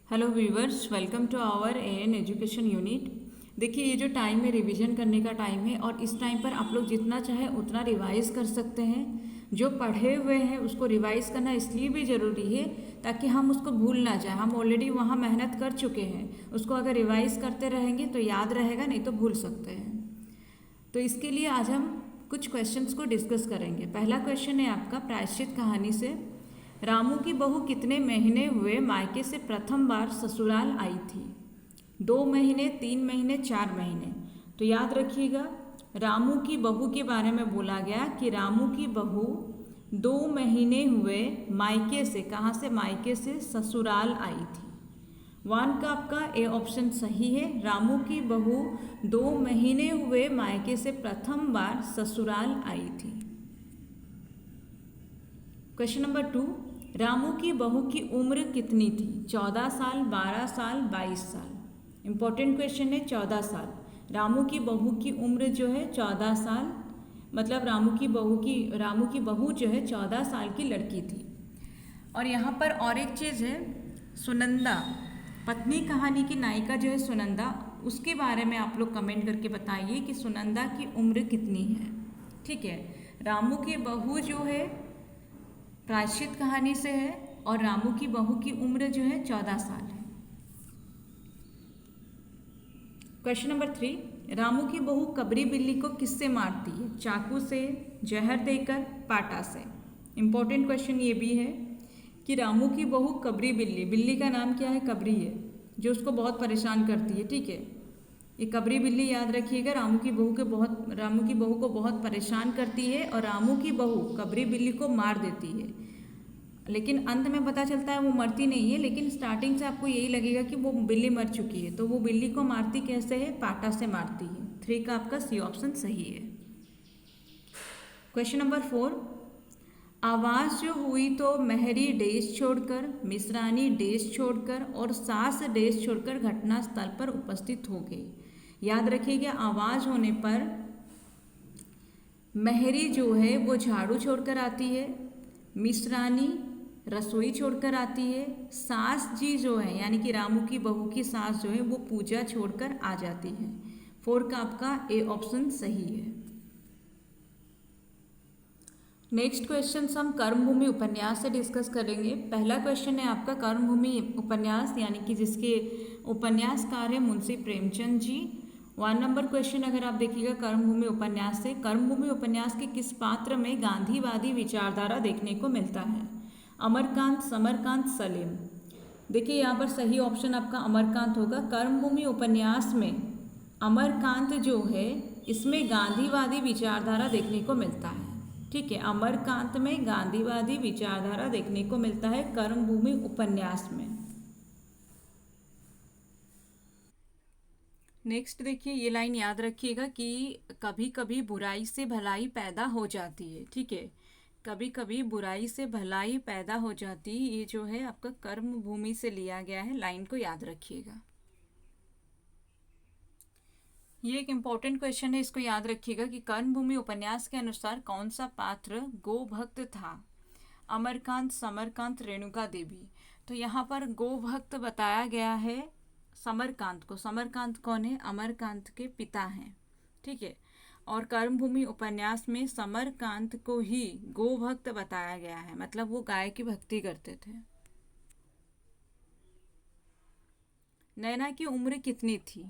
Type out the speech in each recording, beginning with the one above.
Hello viewers, welcome to our AN education unit. देखिए, ये जो टाइम है रिवीजन करने का टाइम है और इस टाइम पर आप लोग जितना चाहे उतना रिवाइज कर सकते हैं। जो पढ़े हुए हैं उसको रिवाइज करना इसलिए भी ज़रूरी है ताकि हम उसको भूल ना जाए। हम ऑलरेडी वहाँ मेहनत कर चुके हैं, उसको अगर रिवाइज करते रहेंगे तो याद रहेगा, नहीं तो भूल सकते हैं। तो इसके लिए आज हम कुछ क्वेश्चंस को डिस्कस करेंगे। पहला क्वेश्चन है आपका प्रायश्चित कहानी से। रामू की बहू कितने महीने हुए मायके से प्रथम बार ससुराल आई थी? 2 महीने, 3 महीने, 4 महीने। तो याद रखिएगा, रामू की बहू के बारे में बोला गया कि रामू की बहू 2 महीने हुए मायके से, कहाँ से? मायके से ससुराल आई थी। 1 का आपका ए ऑप्शन सही है। रामू की बहू 2 महीने हुए मायके से प्रथम बार ससुराल आई थी। क्वेश्चन नंबर 2, रामू की बहू की उम्र कितनी थी? 14 साल, 12 साल, 22 साल। इंपॉर्टेंट क्वेश्चन है। 14 साल। रामू की बहू की उम्र जो है 14 साल, मतलब रामू की बहू जो है 14 साल की लड़की थी। और यहाँ पर और एक चीज़ है, सुनंदा, पत्नी कहानी की नायिका जो है सुनंदा, उसके बारे में आप लोग कमेंट करके बताइए कि सुनंदा की उम्र कितनी है। ठीक है, रामू की बहू जो है प्रायश्चित कहानी से है और रामू की बहू की उम्र जो है 14 साल है। क्वेश्चन नंबर 3, रामू की बहू कबरी बिल्ली को किससे मारती है? चाकू से, जहर देकर, पाटा से। इंपॉर्टेंट क्वेश्चन ये भी है कि रामू की बहू कबरी बिल्ली, बिल्ली का नाम क्या है? कबरी है, जो उसको बहुत परेशान करती है। ठीक है, ये कबरी बिल्ली याद रखिएगा, रामू की बहू को बहुत परेशान करती है और रामू की बहू कबरी बिल्ली को मार देती है। लेकिन अंत में पता चलता है वो मरती नहीं है, लेकिन स्टार्टिंग से आपको यही लगेगा कि वो बिल्ली मर चुकी है। तो वो बिल्ली को मारती कैसे है? पाटा से मारती है। 3 का आपका सी ऑप्शन सही है। क्वेश्चन नंबर 4, आवाज़ जो हुई तो मेहरी डेस छोड़कर, मिश्रानी डेस छोड़कर और सास डेस छोड़कर घटनास्थल पर उपस्थित हो गई। याद रखिएगा, आवाज़ होने पर मेहरी जो है वो झाड़ू छोड़कर आती है, मिश्रानी रसोई छोड़कर आती है, सास जी जो है यानी कि रामू की बहू की सास जो है वो पूजा छोड़कर आ जाती है। 4 का आपका ए ऑप्शन सही है। नेक्स्ट क्वेश्चन हम कर्मभूमि उपन्यास से डिस्कस करेंगे। पहला क्वेश्चन है आपका कर्मभूमि उपन्यास, यानी कि जिसके उपन्यासकार है मुंशी प्रेमचंद जी। 1 नंबर क्वेश्चन अगर आप देखिएगा कर्मभूमि उपन्यास से, कर्मभूमि उपन्यास के किस पात्र में गांधीवादी विचारधारा देखने को मिलता है? अमरकांत, समरकांत, सलीम। देखिए, यहाँ पर सही ऑप्शन आपका अमरकांत होगा। कर्मभूमि उपन्यास में अमरकांत जो है इसमें गांधीवादी विचारधारा देखने को मिलता है। ठीक है, अमरकांत में गांधीवादी विचारधारा देखने को मिलता है कर्मभूमि उपन्यास में। नेक्स्ट देखिए, ये लाइन याद रखिएगा कि कभी कभी बुराई से भलाई पैदा हो जाती है। ठीक है, कभी कभी बुराई से भलाई पैदा हो जाती है, ये जो है आपका कर्म भूमि से लिया गया है। लाइन को याद रखिएगा, ये एक इम्पॉर्टेंट क्वेश्चन है, इसको याद रखिएगा कि कर्म भूमि उपन्यास के अनुसार कौन सा पात्र गोभक्त था? अमरकांत, समरकांत, रेणुका देवी। तो यहाँ पर गोभक्त बताया गया है समरकांत को। समरकांत कौन है? अमरकांत के पिता हैं। ठीक है, और कर्मभूमि उपन्यास में समरकांत को ही गोभक्त बताया गया है, मतलब वो गाय की भक्ति करते थे। नैना की उम्र कितनी थी?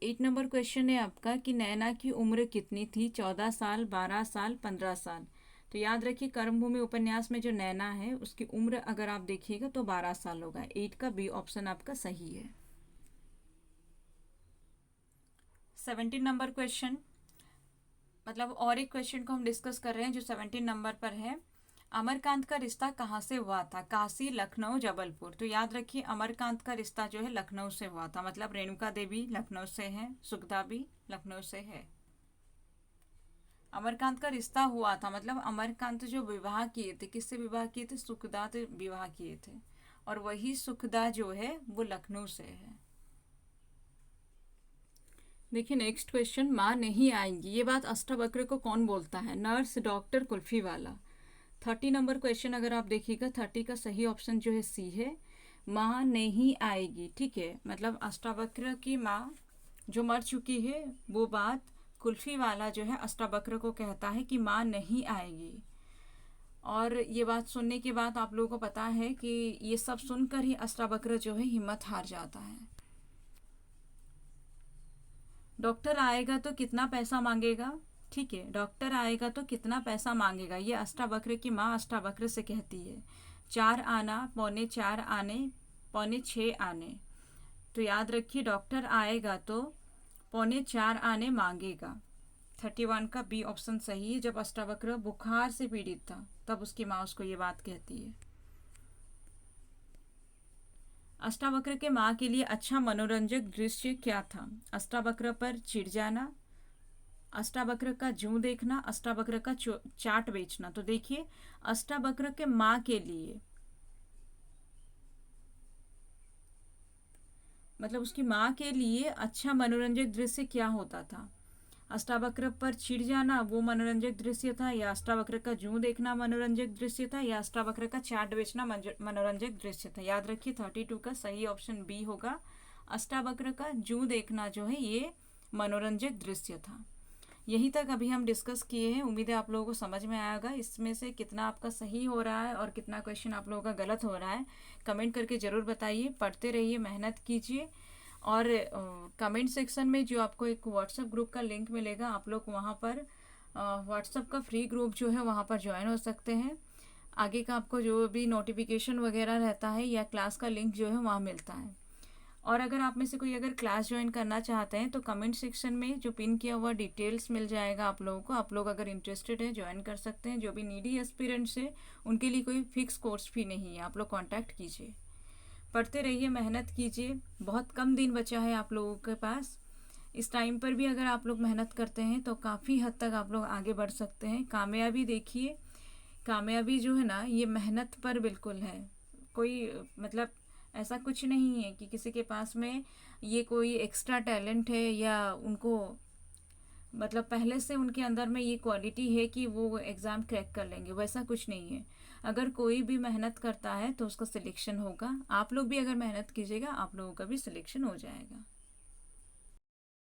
8 नंबर क्वेश्चन है आपका कि नैना की उम्र कितनी थी? 14 साल, 12 साल, 15 साल। तो याद रखिए, कर्मभूमि उपन्यास में जो नैना है उसकी उम्र अगर आप देखिएगा तो 12 साल होगा। 8 का बी ऑप्शन आपका सही है। 17 नंबर क्वेश्चन, मतलब और एक क्वेश्चन को हम डिस्कस कर रहे हैं जो 17 नंबर पर है। अमरकांत का रिश्ता कहाँ से हुआ था? काशी, लखनऊ, जबलपुर। तो याद रखिए, अमरकांत का रिश्ता जो है लखनऊ से हुआ था, मतलब रेणुका देवी लखनऊ से है, सुखदा भी लखनऊ से है। अमरकांत का रिश्ता हुआ था, मतलब अमरकांत जो विवाह किए थे, किससे विवाह किए थे? सुखदा से विवाह किए थे, और वही सुखदा जो है वो लखनऊ से है। देखिए नेक्स्ट क्वेश्चन, माँ नहीं आएंगी, ये बात अष्टवक्र को कौन बोलता है? नर्स, डॉक्टर, कुल्फी वाला। 30 नंबर क्वेश्चन अगर आप देखिएगा, 30 का सही ऑप्शन जो है सी है। माँ नहीं आएगी, ठीक है, मतलब अष्टावक्र की माँ जो मर चुकी है वो बात कुल्फी वाला जो है अष्टावक्र को कहता है कि माँ नहीं आएगी। और ये बात सुनने के बाद आप लोगों को पता है कि ये सब सुनकर ही अष्टावक्र जो है हिम्मत हार जाता है। डॉक्टर आएगा तो कितना पैसा मांगेगा, ठीक है, डॉक्टर आएगा तो कितना पैसा मांगेगा, ये अष्टावक्र की माँ अष्टावक्र से कहती है। 4 आना, 4:45 आने, 6:45 आने। तो याद रखिए डॉक्टर आएगा तो 4:45 आने मांगेगा। 31 का बी ऑप्शन सही है। जब अष्टावक्र बुखार से पीड़ित था तब उसकी माँ उसको ये बात कहती है। अष्टावक्र के माँ के लिए अच्छा मनोरंजक दृश्य क्या था? अष्टावक्र पर चिढ़ जाना, अष्टावक्र का जूं देखना, अष्टावक्र का चाट बेचना। तो देखिए अष्टावक्र के माँ के लिए, मतलब उसकी माँ के लिए अच्छा मनोरंजक दृश्य क्या होता था? अष्टावक्र पर चिढ़ जाना वो मनोरंजक दृश्य था, या अष्टावक्र का जूं देखना मनोरंजक दृश्य था, या अष्टावक्र का चाट बेचना मनोरंजक दृश्य था? याद रखिए 32 का सही ऑप्शन बी होगा। अष्टावक्र का जूं देखना जो है ये मनोरंजक दृश्य था। यहीं तक अभी हम डिस्कस किए हैं। उम्मीद है आप लोगों को समझ में आएगा। इसमें से कितना आपका सही हो रहा है और कितना क्वेश्चन आप लोगों का गलत हो रहा है कमेंट करके ज़रूर बताइए। पढ़ते रहिए, मेहनत कीजिए, और कमेंट सेक्शन में जो आपको एक व्हाट्सएप ग्रुप का लिंक मिलेगा, आप लोग वहाँ पर व्हाट्सएप का फ्री ग्रुप जो है वहाँ पर ज्वाइन हो सकते हैं। आगे का आपको जो भी नोटिफिकेशन वगैरह रहता है या क्लास का लिंक जो है वहाँ मिलता है। और अगर आप में से कोई अगर क्लास ज्वाइन करना चाहते हैं तो कमेंट सेक्शन में जो पिन किया हुआ डिटेल्स मिल जाएगा आप लोगों को। आप लोग अगर इंटरेस्टेड है ज्वाइन कर सकते हैं। जो भी नीडी एस्पिरेंट्स है उनके लिए कोई फिक्स कोर्स फी नहीं है, आप लोग कांटेक्ट कीजिए। पढ़ते रहिए, मेहनत कीजिए। बहुत कम दिन बचा है आप लोगों के पास। इस टाइम पर भी अगर आप लोग मेहनत करते हैं तो काफ़ी हद तक आप लोग आगे बढ़ सकते हैं। कामयाबी देखिए, कामयाबी जो है ना ये मेहनत पर बिल्कुल है। कोई मतलब ऐसा कुछ नहीं है कि किसी के पास में ये कोई एक्स्ट्रा टैलेंट है या उनको मतलब पहले से उनके अंदर में ये क्वालिटी है कि वो एग्ज़ाम क्रैक कर लेंगे, वैसा कुछ नहीं है। अगर कोई भी मेहनत करता है तो उसका सिलेक्शन होगा। आप लोग भी अगर मेहनत कीजिएगा आप लोगों का भी सिलेक्शन हो जाएगा।